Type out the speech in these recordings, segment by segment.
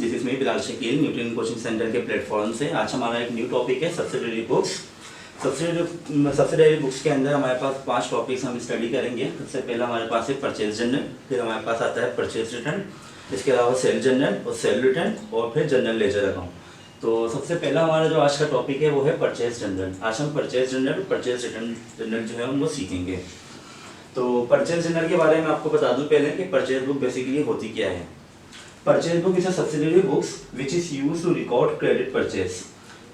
This is me Bilal Shakeel nutrient coaching centre के platform से। आज हमारा एक न्यू टॉपिक है सब्सिडियरी बुक्स। सब्सिडियरी बुक्स के अंदर हमारे पास 5 टॉपिक्स हम स्टडी करेंगे। सबसे पहला हमारे पास है परचेज जर्नल, फिर हमारे पास आता है परचेज रिटर्न, इसके अलावा सेल जर्नल और सेल रिटर्न और फिर जनरल लेजर अकाउंट। तो सबसे पहला हमारा जो आज का टॉपिक है वो है परचेज जर्नल। आज हम परचेज जर्नल और परचेज रिटर्न जनरल जो है हम वो सीखेंगे। तो परचेज जर्नल के बारे में आपको बता दूं पहले कि परचेज बुक बेसिकली होती क्या है। Purchase book is a subsidiary books which is used to record credit purchase.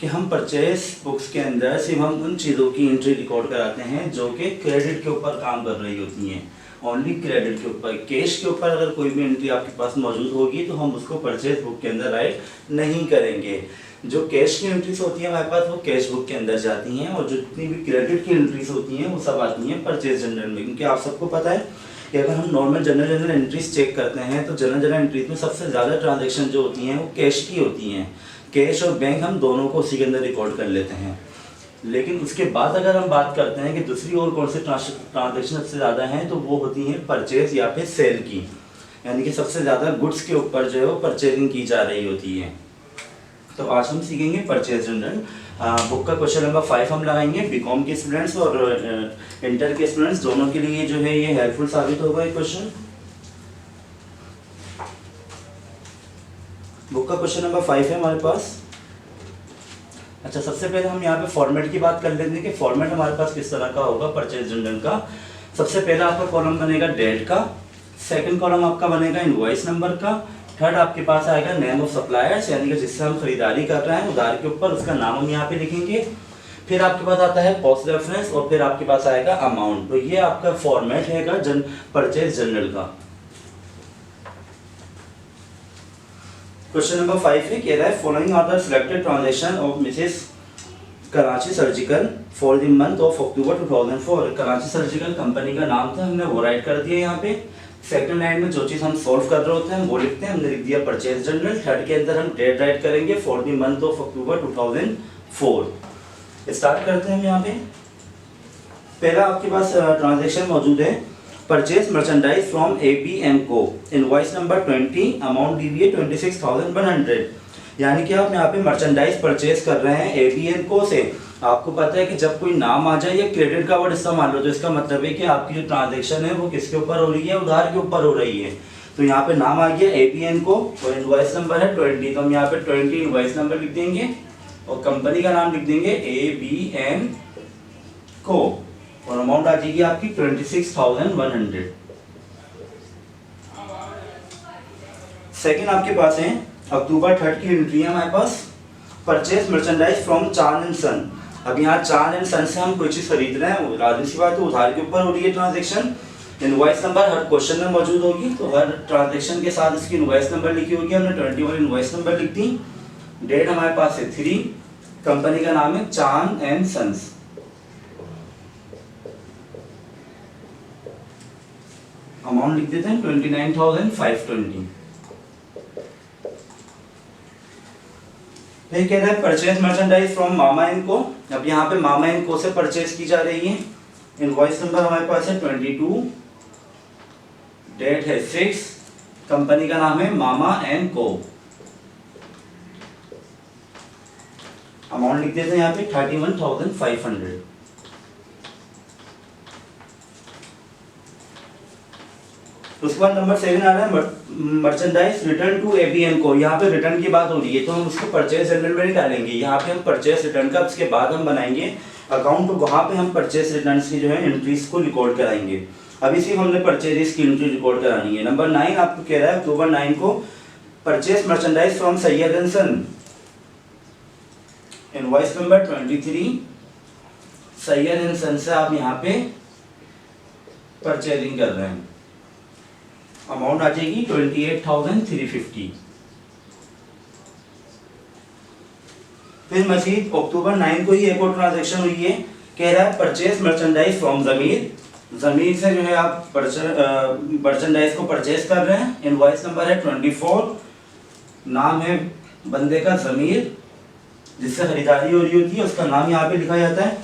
कि हम परचेज बुक्स के अंदर सिर्फ हम उन चीज़ों की एंट्री रिकॉर्ड कराते हैं जो कि क्रेडिट के ऊपर काम कर रही होती हैं, ओनली क्रेडिट के ऊपर। कैश के ऊपर अगर कोई भी एंट्री आपके पास मौजूद होगी तो हम उसको परचेज बुक के अंदर राइट नहीं करेंगे। जो कैश की एंट्रीज होती है हमारे पास वो कैश बुक के अंदर जाती हैं, और जो जितनी भी क्रेडिट की एंट्रीज होती हैं वो सब आती हैं परचेज जर्नल में। क्योंकि आप सबको पता है कि अगर हम नॉर्मल जनरल एंट्रीज चेक करते हैं तो जनरल एंट्रीज में सबसे ज़्यादा ट्रांजेक्शन जो होती हैं वो कैश की होती हैं। कैश और बैंक हम दोनों को उसी के अंदर रिकॉर्ड कर लेते हैं। लेकिन उसके बाद अगर हम बात करते हैं कि दूसरी और कौन से ट्रांजेक्शन सबसे ज़्यादा हैं तो वो होती हैं परचेज या फिर सेल की, यानी कि सबसे ज़्यादा गुड्स के ऊपर जो है वो परचेजिंग की जा रही होती है। तो आज हम सीखेंगे परचेज जर्नल। बुक का क्वेश्चन नंबर 5 हम लगाएंगे। बीकॉम के स्टूडेंट्स और इंटर के स्टूडेंट्स दोनों के लिए जो है ये हेल्पफुल साबित होगा ये क्वेश्चन। बुक का क्वेश्चन नंबर 5 है हमारे पास। अच्छा, सबसे पहले हम यहाँ पे फॉर्मेट की बात कर लेते हैं कि फॉर्मेट हमारे पास किस तरह का होगा परचेज जर्नल का। सबसे पहला आपका कॉलम बनेगा डेट का, सेकंड कॉलम आपका बनेगा इनवॉइस नंबर का, थर्ड आपके पास आएगा नेम ऑफ सप्लायर्स, यानी कि जिससे हम खरीदारी कर रहे हैं उधार के ऊपर उसका नाम हम यहाँ पे लिखेंगे। फिर आपके पास आता है कॉस्ट रेफरेंस और फिर आपके पास आएगा अमाउंट। तो ये आपका फॉर्मेट है परचेज जर्नल का। क्वेश्चन नंबर 5 है, कह रहा है following are the selected transaction of Mrs Karachi surgical for the month of October 2004। Karachi surgical company का नाम था, हमने वो राइट कर दिया यहाँ पे। सेकंड लाइन में जो चीज़ हम सॉल्व कर रहे होते हैं वो लिखते हैं, हमने लिख दिया परचेज जर्नल। थर्ड के अंदर हम डेट राइट करेंगे for the month of October 2004। Start करते हैं हम यहाँ पे। पहला आपके पास ट्रांजैक्शन मौजूद है, परचेज मर्चेंडाइज फ्रॉम ABN को, इनवॉइस नंबर 20, अमाउंट दी हुई है 26,100। यानी कि आप यहाँ पे मर्चेंडाइज परचेज कर रहे हैं ABN को से। आपको पता है कि जब कोई नाम आ जाए या क्रेडिट का वर्ड इस्तेमाल हो तो इसका मतलब है कि आपकी जो ट्रांजैक्शन है वो किसके ऊपर हो रही है, उधार के ऊपर हो रही है। तो यहाँ पे नाम आ गया ABN को और इनवॉइस नंबर है 20, तो हम यहाँ पे 20 इनवॉइस नंबर लिख देंगे और कंपनी का नाम लिख देंगे ABN को, और अमाउंट आ जाएगी आपकी 26,100। सेकेंड आपके पास है अक्टूबर 3 की एंट्री है हमारे पास, परचेज मर्चेंडाइज फ्रॉम चांद एंड सन। अब यहाँ चांद एंड सन से हम कोई चीज खरीद रहे हैं, राजनी सी बात तो उधार के ऊपर हो रही है ट्रांजेक्शन। इनवॉइस नंबर हर क्वेश्चन में मौजूद होगी, तो हर ट्रांजेक्शन के साथ इसकी इनवॉइस नंबर लिखी होगी। हमने 21 इनवॉइस नंबर लिख दी। डेट हमारे पास है 3, कंपनी का नाम है चांद एंड सन्स। अमाउंट लिख देते हैं 29,520। फिर कह रहा है purchase merchandise from mama and को। अब यहाँ पे मामा एंड को से परचेज की जा रही है। इनवॉइस नंबर हमारे पास है 22, डेट है 6, कंपनी का नाम है मामा एंड को। अमाउंट लिख देते हैं यहाँ पे 31,500। उसके बाद नंबर 7 आ रहा है मर्चेंडाइज रिटर्न टू ABN को। यहाँ पे रिटर्न की बात हो रही है तो हम उसको परचेज जर्नल में नहीं डालेंगे, यहाँ पे हम परचेज रिटर्न का उसके बाद हम बनाएंगे अकाउंट, तो वहाँ पे हम परचेज रिटर्न की जो है एंट्रीज को रिकॉर्ड कराएंगे। अभी सिर्फ हमने परचेज की एंट्री रिकॉर्ड करानी है। नंबर 9 आपको कह रहा है अक्टूबर 9 को purchase merchandise from Syed and son, invoice number 23, Syed and son से आप यहाँ पे परचेजिंग कर रहे हैं। अमाउंट आ जाएगी 28,350। फिर मजीद अक्टूबर 9 को ही एक और ट्रांजैक्शन हुई है, कह रहा है परचेज मर्चेंडाइज फ्रॉम जमीर। जमीर से जो है आप मर्चेंडाइज को परचेज कर रहे हैं। इनवॉइस नंबर है 24, नाम है बंदे का जमीर, जिससे खरीदारी हो रही होती है उसका नाम यहाँ पे लिखा जाता है।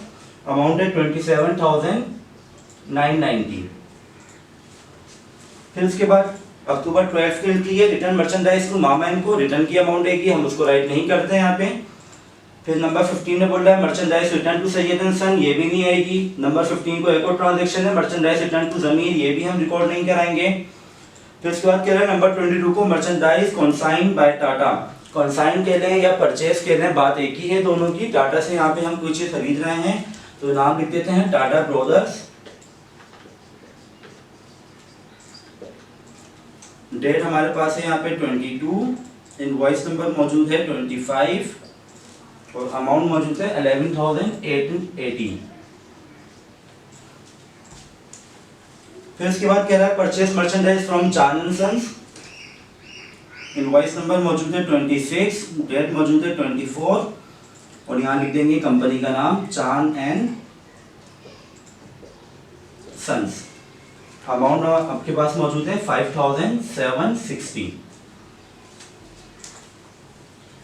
अमाउंट है 27,990। फिर उसके बाद अक्टूबर 12 के लिए return merchandise to Mama and co, return की अमाउंट आएगी, हम उसको राइट नहीं करते हैं यहाँ पे। फिर नंबर 15 में बोल रहा है merchandise return to Syed and son, ये भी नहीं आएगी। नंबर 15 को एक और ट्रांजैक्शन है मर्चेंडाइज रिटर्न टू जमीर, ये भी हम रिकॉर्ड नहीं कराएंगे। फिर उसके बाद कह रहा है नंबर 22 को मर्चेंडाइज कॉन्साइन बाय टाटा, कॉन्साइन के लिए या परचेज के लिए बात एक ही है दोनों की। टाटा से यहाँ पे हम कोई चीज खरीद रहे हैं तो नाम लिख देते हैं टाटा ब्रदर्स। डेट हमारे पास है यहाँ पे 22, इनवॉइस नंबर मौजूद है 25 और अमाउंट मौजूद है 11,880। फिर उसके बाद कह रहा है परचेज मर्चेंडाइज फ्रॉम चांद एंड सन्स, इनवॉइस नंबर मौजूद है 26, डेट मौजूद है 24 और यहाँ लिख देंगे कंपनी का नाम चांद एंड सन्स। अमाउंट आपके पास मौजूद है 5,760।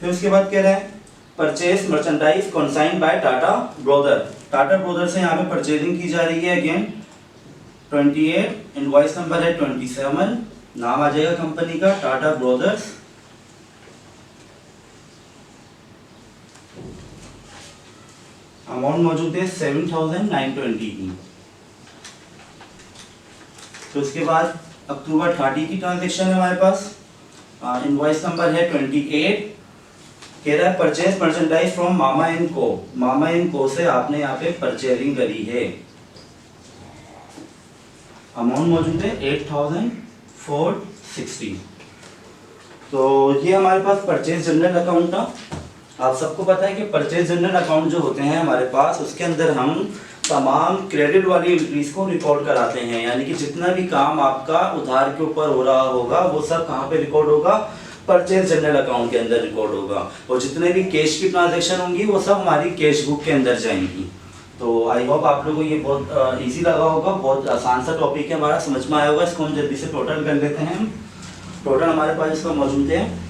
फिर उसके बाद कह रहा है purchase merchandise consign by Tata brother, Tata brother से यहाँ पे परचेजिंग की जा रही है अगेन 28, इनवॉइस नंबर है 27, नाम आ जाएगा कंपनी का टाटा ब्रदर्स। अमाउंट मौजूद है 7,920 की। तो उसके बाद अक्टूबर 30 की ट्रांजैक्शन है हमारे पास, इनवॉइस नंबर है 28, कह रहा है purchase merchandise from mama and को, मामा एंड को से आपने यहाँ पे परचेजिंग करी है। अमाउंट मौजूद है 8,460। तो ये हमारे पास परचेज जनरल अकाउंट था। आप सबको पता है कि परचेज जनरल अकाउंट जो होते हैं हमारे पास, उसके अंदर हम तमाम क्रेडिट वाली एंट्रीज को रिकॉर्ड कराते हैं, यानी कि जितना भी काम आपका उधार के ऊपर हो रहा होगा वो सब कहाँ पे रिकॉर्ड होगा, परचेज जनरल अकाउंट के अंदर रिकॉर्ड होगा। और जितने भी कैश की ट्रांजैक्शन होंगी वो सब हमारी कैश बुक के अंदर जाएंगी। तो आई होप आप लोगों को ये बहुत इजी लगा होगा, बहुत आसान सा टॉपिक है हमारा, समझ में आया होगा। इसको हम जल्दी से टोटल कर लेते हैं। टोटल हमारे पास इसका मौजूद है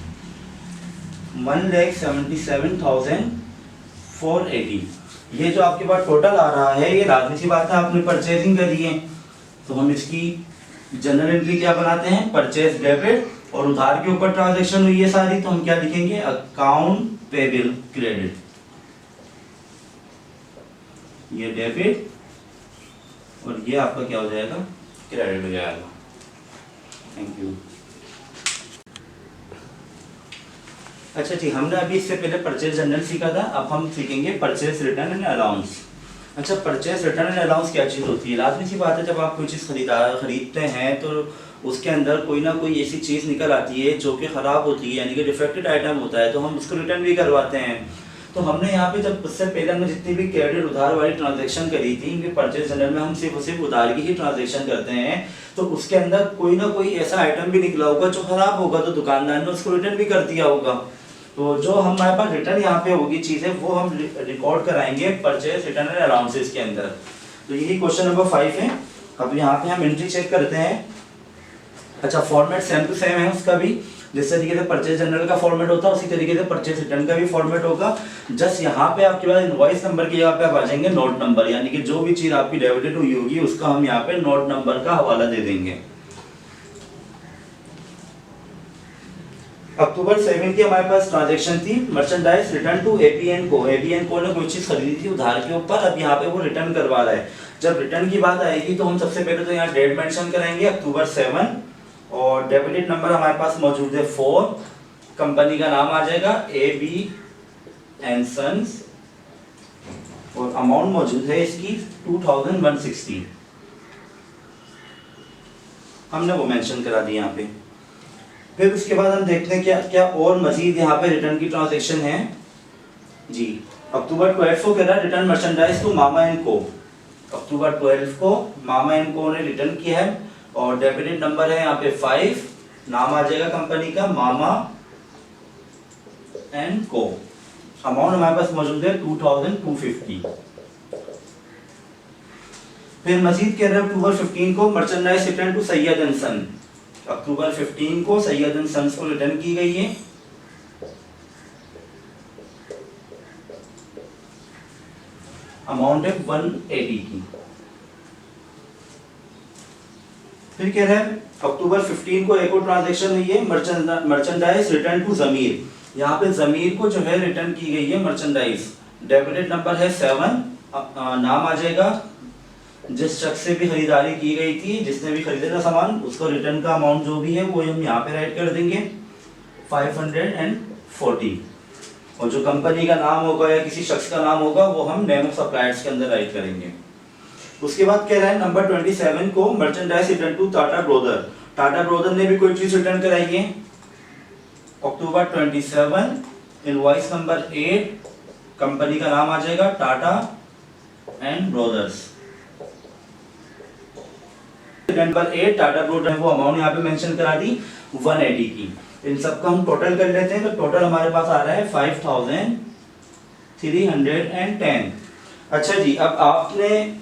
1,77,480। ये जो आपके पास टोटल आ रहा है ये लाजमी सी बात है, आपने परचेजिंग करी है तो हम इसकी जनरल एंट्री क्या बनाते हैं, परचेज डेबिट, और उधार के ऊपर ट्रांजैक्शन हुई है सारी तो हम क्या लिखेंगे, अकाउंट पेबल क्रेडिट। ये डेबिट और ये आपका क्या हो जाएगा, क्रेडिट हो जाएगा। Thank you. अच्छा जी, हमने अभी इससे पहले परचेज जनरल सीखा था, अब हम सीखेंगे परचेज रिटर्न एंड अलाउंस। अच्छा, परचेज रिटर्न एंड अलाउंस क्या चीज़ होती है? लाजमी सी बात है, जब आप कोई चीज़ खरीदते हैं तो उसके अंदर कोई ना कोई ऐसी चीज़ निकल आती है जो कि ख़राब होती है, यानी कि डिफेक्टेड आइटम होता है, तो हम उसको रिटर्न भी करवाते हैं। तो हमने यहाँ पे जब उससे पहले हमने जितनी भी क्रेडिट उधार वाली ट्रांजैक्शन करी थी, इनके परचेज जनरल में हम सिर्फ उधार की ही ट्रांजैक्शन करते हैं, तो उसके अंदर कोई ना कोई ऐसा आइटम भी निकला होगा जो ख़राब होगा, तो दुकानदार ने उसको रिटर्न भी कर दिया होगा। तो जो हमारे पास रिटर्न यहाँ पे होगी चीज़ें वो हम रिकॉर्ड कराएंगे परचेज रिटर्न एंड अलाउंसेस के अंदर। तो यही क्वेश्चन नंबर 5 है। अब यहाँ पे हम एंट्री चेक करते हैं। अच्छा, फॉर्मेट सेम टू सेम है उसका भी, जिस तरीके से परचेज जनरल का फॉर्मेट होता है उसी तरीके से परचेज रिटर्न का भी फॉर्मेट होगा। जस्ट यहाँ पे आपके पास इनवॉइस नंबर की जगह पे आप आ जाएंगे नोट नंबर, यानी कि जो भी चीज़ आपकी डेबिटेड हुई होगी उसका हम यहाँ पे नोट नंबर का हवाला दे देंगे। अक्टूबर 7 की हमारे पास ट्रांजैक्शन थी, मर्चेंडाइज रिटर्न टू एपीएन को। एपीएन को ने कोई चीज़ खरीदी थी उधार के ऊपर, अब यहाँ पे वो रिटर्न करवा रहा है। जब रिटर्न की बात आएगी तो हम सबसे पहले तो यहाँ डेट मेंशन कराएंगे अक्टूबर 7, और डेबिटेड नंबर हमारे पास मौजूद है 4, कंपनी का नाम आ जाएगा AB एंड सन्स, और अमाउंट मौजूद है इसकी 2,160, हमने वो मेंशन करा दी यहाँ पे। फिर उसके बाद हम देखते हैं क्या क्या और मजीद यहाँ पे रिटर्न की ट्रांजैक्शन है जी। अक्टूबर 12 को कह रहा है return merchandise to Mama and co. October 12 को मामा एंड को ने रिटर्न किया है, और डेबिटेड नंबर है यहाँ पे 5, नाम आ जाएगा कंपनी का मामा एंड को। अमाउंट हमारे पास मौजूद है 2,250। फिर मजीद कह रहे हैं अक्टूबर 15 को merchandise return to Syed and son. October 15 को सैयद एंड सन्स को रिटर्न की गई है। अमाउंट है 180 की। फिर कह रहा है अक्टूबर 15 को एक और ट्रांजैक्शन हुई है, मर्चेंडाइज रिटर्न टू जमीर। यहाँ पे जमीर को जो है रिटर्न की गई है मर्चेंडाइज। डेबिटेड नंबर है 7, नाम आ जाएगा जिस शख्स से भी खरीदारी की गई थी, जिसने भी खरीदा था सामान, उसको रिटर्न का अमाउंट जो भी है वो हम यहाँ पे राइट कर देंगे 540। और जो कंपनी का नाम होगा या किसी शख्स का नाम होगा वो हम नेम ऑफ सप्लायर्स के अंदर राइट करेंगे। उसके बाद कह रहा है नंबर 27 को merchandise return to Tata brother. Tata brother ने भी कोई चीज रिटर्न कराई है। अक्टूबर 27, इनवॉइस नंबर 8, कंपनी का नाम आ जाएगा Tata and brothers. Number 8 Tata brother, वो अमाउंट यहाँ पे मेंशन करा दी 180 की। इन सबका हम टोटल कर लेते हैं, तो टोटल हमारे पास आ रहा है 5310। अच्छा जी, अब आपने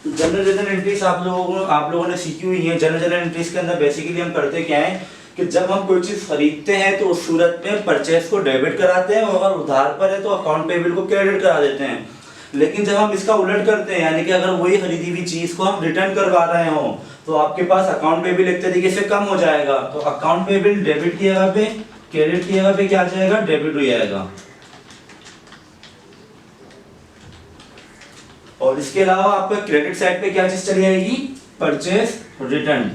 जनरल एंट्रीज आप लोगों ने सीखी हुई है। जनरल एंट्रीज के अंदर बेसिकली हम करते क्या है कि जब हम कोई चीज खरीदते हैं तो उस सूरत में परचेज को डेबिट कराते हैं, और अगर उधार पर है तो अकाउंट पेबल को क्रेडिट करा देते हैं। लेकिन जब हम इसका उलट करते हैं, यानी कि अगर वही खरीदी हुई चीज को हम रिटर्न करवा रहे हो, तो आपके पास अकाउंट पेबल एक तरीके से कम हो जाएगा। तो अकाउंट पेबल डेबिट की जगह पे, क्रेडिट की जगह पे क्या आ जाएगा, डेबिट हो जाएगा। और इसके अलावा आपका क्रेडिट साइड पे क्या चीज चली आएगी, परचेज रिटर्न।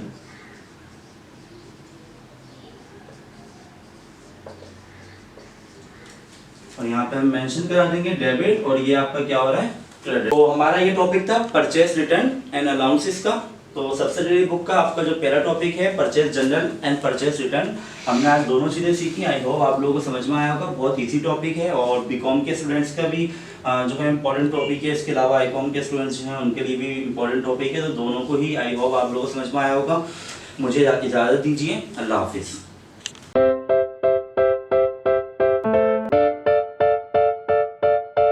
और यहाँ पे हम मेंशन करा देंगे डेबिट, और ये आपका क्या हो रहा है, क्रेडिट। तो हमारा ये टॉपिक था परचेज रिटर्न एंड अलाउंसेस का। तो सब्सिडरी बुक का आपका जो पहला टॉपिक है purchase general and purchase return, हमने आज दोनों चीजें सीखी। आई होप आप लोगों को समझ में आया होगा। बहुत इजी टॉपिक है, और बीकॉम के स्टूडेंट्स का भी जो है इंपॉर्टेंट टॉपिक है। इसके अलावा आईकॉम के स्टूडेंट्स जो हैं उनके लिए भी इंपॉर्टेंट टॉपिक है। तो दोनों को ही आई होप आप लोगों को समझ में आया होगा। मुझे इजाजत दीजिए, अल्लाह हाफिज़।